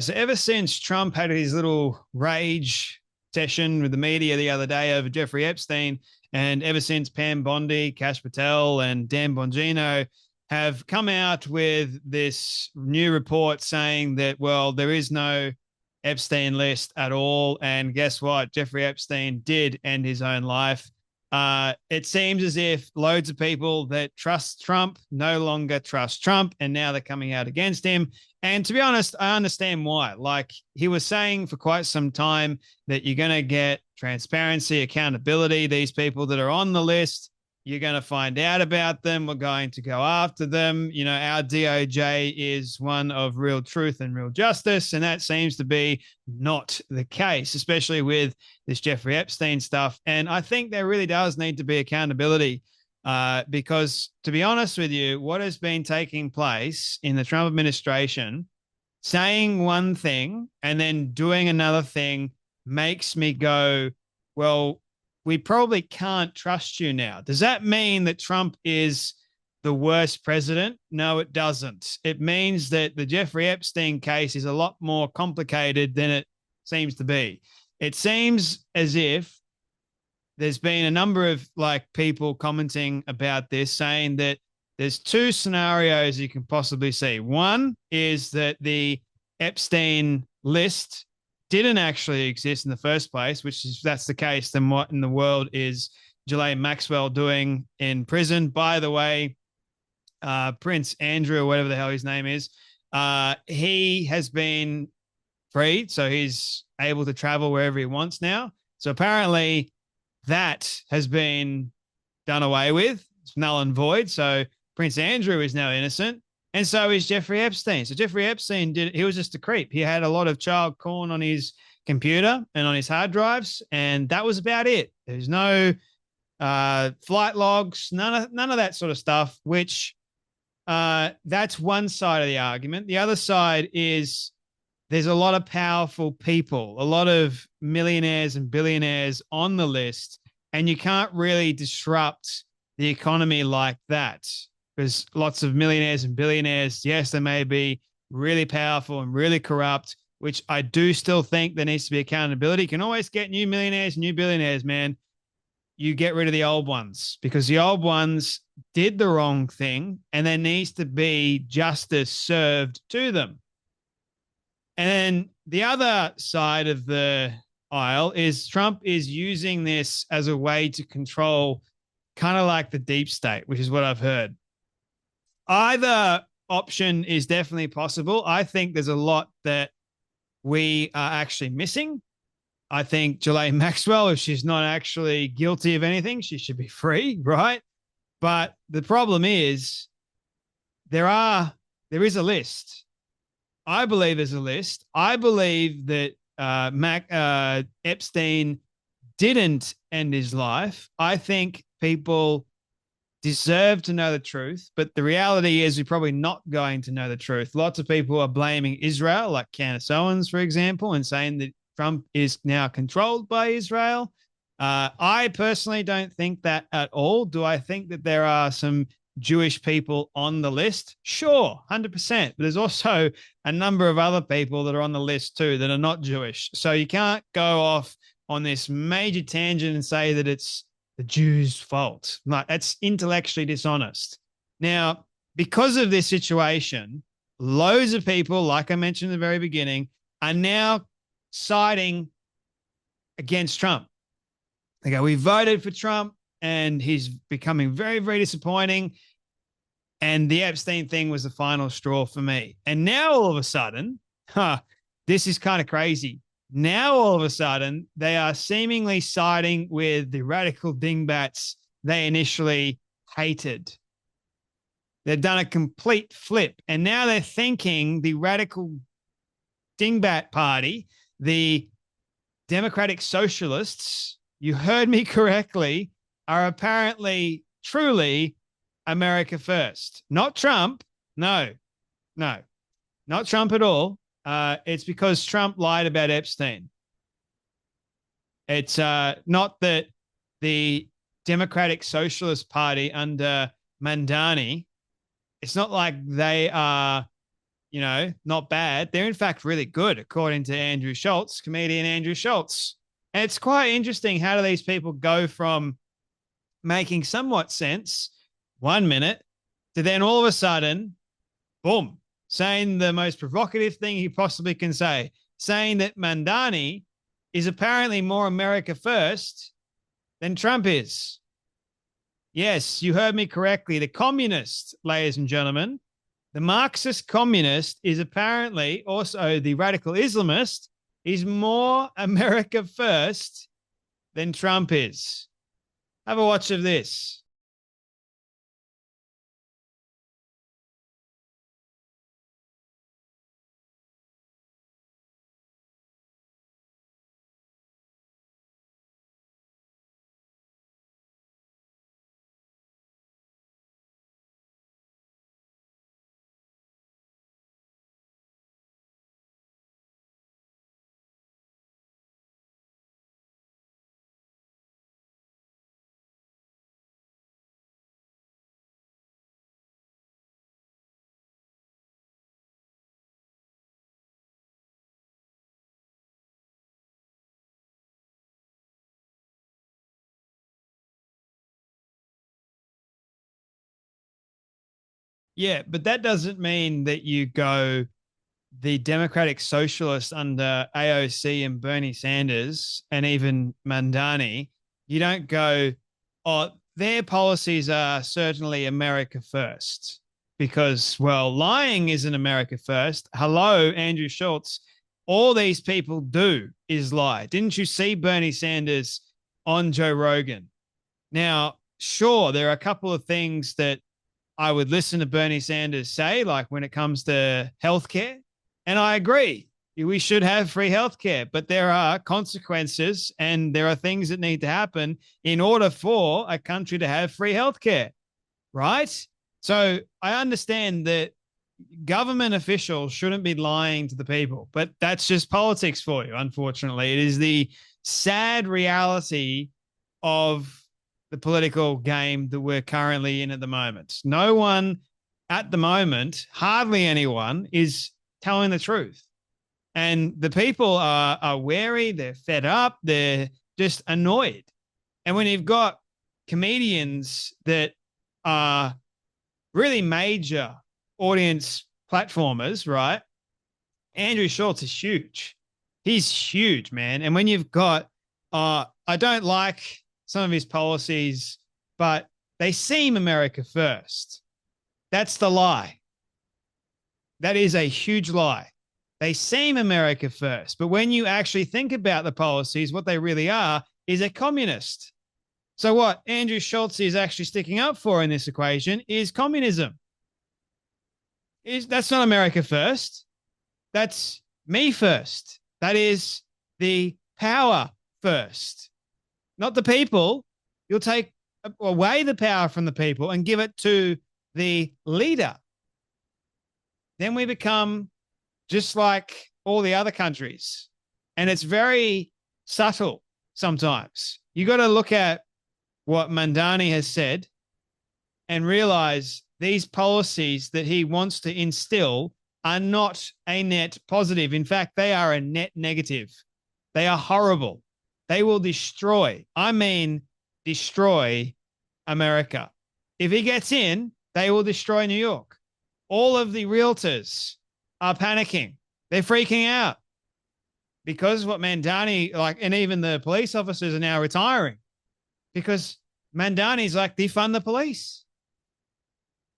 So ever since Trump had his little rage session with the media the other day over Jeffrey Epstein, and ever since Pam Bondi, Kash Patel, and Dan Bongino have come out with this new report saying that, well, there is no Epstein list at all. And guess what? Jeffrey Epstein did end his own life. It seems as if loads of people that trust Trump no longer trust Trump, and now they're coming out against him. And to be honest, I understand why. Like, he was saying for quite some time that you're going to get transparency, accountability. These people that are on the list, you're going to find out about them. We're going to go after them. You know, our DOJ is one of real truth and real justice. And that seems to be not the case, especially with this Jeffrey Epstein stuff. And I think there really does need to be accountability. Because to be honest with you, what has been taking place in the Trump administration, saying one thing and then doing another thing, makes me go, well, we probably can't trust you now. Does that mean that Trump is the worst president? No, it doesn't. It means that the Jeffrey Epstein case is a lot more complicated than it seems to be. It seems as if there's been a number of people commenting about this, saying that there's two scenarios you can possibly see. One is that the Epstein list didn't actually exist in the first place, which is, if that's the case, then what in the world is Ghislaine Maxwell doing in prison? By the way, Prince Andrew, or whatever the hell his name is, he has been freed, so he's able to travel wherever he wants now. So apparently that has been done away with. It's null and void. So Prince Andrew is now innocent. And so is Jeffrey Epstein. So Jeffrey Epstein he was just a creep. He had a lot of child porn on his computer and on his hard drives, and that was about it. There's no flight logs, none of that sort of stuff, which that's one side of the argument. The other side is there's a lot of powerful people, a lot of millionaires and billionaires on the list, and you can't really disrupt the economy like that. There's lots of millionaires and billionaires. Yes, they may be really powerful and really corrupt, which I do still think there needs to be accountability. You can always get new millionaires, new billionaires, man. You get rid of the old ones, because the old ones did the wrong thing, and there needs to be justice served to them. And then the other side of the aisle is Trump is using this as a way to control, kind of like the deep state, which is what I've heard. Either option is definitely possible. I think there's a lot that we are actually missing. I think Ghislaine Maxwell, if she's not actually guilty of anything, she should be free, right? But the problem is there is a list. I believe there's a list. I believe that Epstein didn't end his life. I think people deserve to know the truth, but the reality is we're probably not going to know the truth. Lots of people are blaming Israel, like Candace Owens, for example, and saying that Trump is now controlled by Israel. I personally don't think that at all. Do I think that there are some Jewish people on the list? Sure, 100%. But there's also a number of other people that are on the list too that are not Jewish. So you can't go off on this major tangent and say that it's the Jews' fault. Like, that's intellectually dishonest. Now, because of this situation, loads of people, like I mentioned at the very beginning, are now siding against Trump. They go, we voted for Trump and he's becoming very, very disappointing. And the Epstein thing was the final straw for me. And now all of a sudden, this is kind of crazy. Now, all of a sudden, they are seemingly siding with the radical dingbats they initially hated. They've done a complete flip. And now they're thinking the radical dingbat party, the Democratic Socialists, you heard me correctly, are apparently truly America first. Not Trump. No, not Trump at all. It's because Trump lied about Epstein. It's not that the Democratic Socialist Party under Mandani, it's not like they are not bad. They're in fact really good, according to Andrew Schulz, comedian Andrew Schulz. And it's quite interesting. How do these people go from making somewhat sense 1 minute to then all of a sudden, boom, saying the most provocative thing he possibly can say, saying that Mandani is apparently more America first than Trump is. Yes, you heard me correctly. The communist, ladies and gentlemen, the Marxist communist is apparently also the radical Islamist is more America first than Trump is. Have a watch of this. Yeah, but that doesn't mean that you go the Democratic Socialists under AOC and Bernie Sanders and even Mandani. You don't go, oh, their policies are certainly America first because, well, lying isn't America first. Hello, Andrew Schulz. All these people do is lie. Didn't you see Bernie Sanders on Joe Rogan? Now, sure, there are a couple of things that I would listen to Bernie Sanders say, like when it comes to healthcare. And I agree, we should have free healthcare, but there are consequences and there are things that need to happen in order for a country to have free healthcare, right? So I understand that government officials shouldn't be lying to the people, but that's just politics for you, unfortunately. It is the sad reality of the political game that we're currently in at the moment. No one at the moment, hardly anyone, is telling the truth. And the people are wary, they're fed up, they're just annoyed. And when you've got comedians that are really major audience platformers, right? Andrew Schulz is huge. He's huge, man. And when you've got, I don't like some of his policies, but they seem America first. That's the lie. That is a huge lie. They seem America first, but when you actually think about the policies, what they really are is a communist. So what Andrew Schulz is actually sticking up for in this equation is communism. That's not America first. That's me first. That is the power first, not the people. You'll take away the power from the people and give it to the leader. Then we become just like all the other countries. And it's very subtle sometimes. You got to look at what Mandani has said and realize these policies that he wants to instill are not a net positive. In fact, they are a net negative. They are horrible. They will destroy, destroy America. If he gets in, they will destroy New York. All of the realtors are panicking. They're freaking out because what Mandani, and even the police officers are now retiring because Mandani's like, defund the police.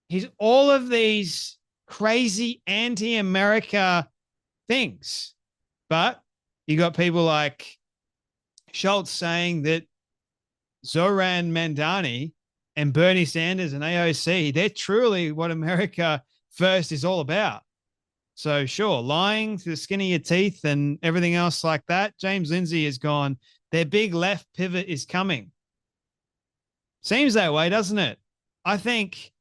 He's all of these crazy anti-America things. But you got people like Schulz saying that Zoran Mandani and Bernie Sanders and AOC, they're truly what America first is all about. So sure, lying to the skin of your teeth and everything else like that. James Lindsay has gone, their big left pivot is coming. Seems that way, doesn't it? I think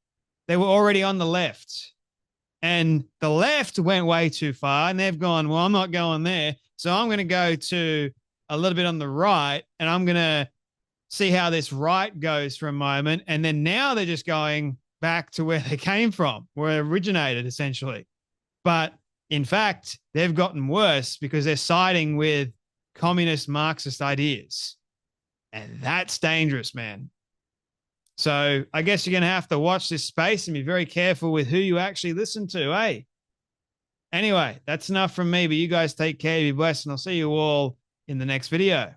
they were already on the left and the left went way too far and they've gone, well, I'm not going there. So I'm going to go to a little bit on the right and I'm going to see how this right goes for a moment. And then now they're just going back to where they came from, where it originated essentially. But in fact, they've gotten worse because they're siding with communist Marxist ideas. And that's dangerous, man. So I guess you're going to have to watch this space and be very careful with who you actually listen to, eh? Anyway, that's enough from me, but you guys take care, be blessed, and I'll see you all in the next video.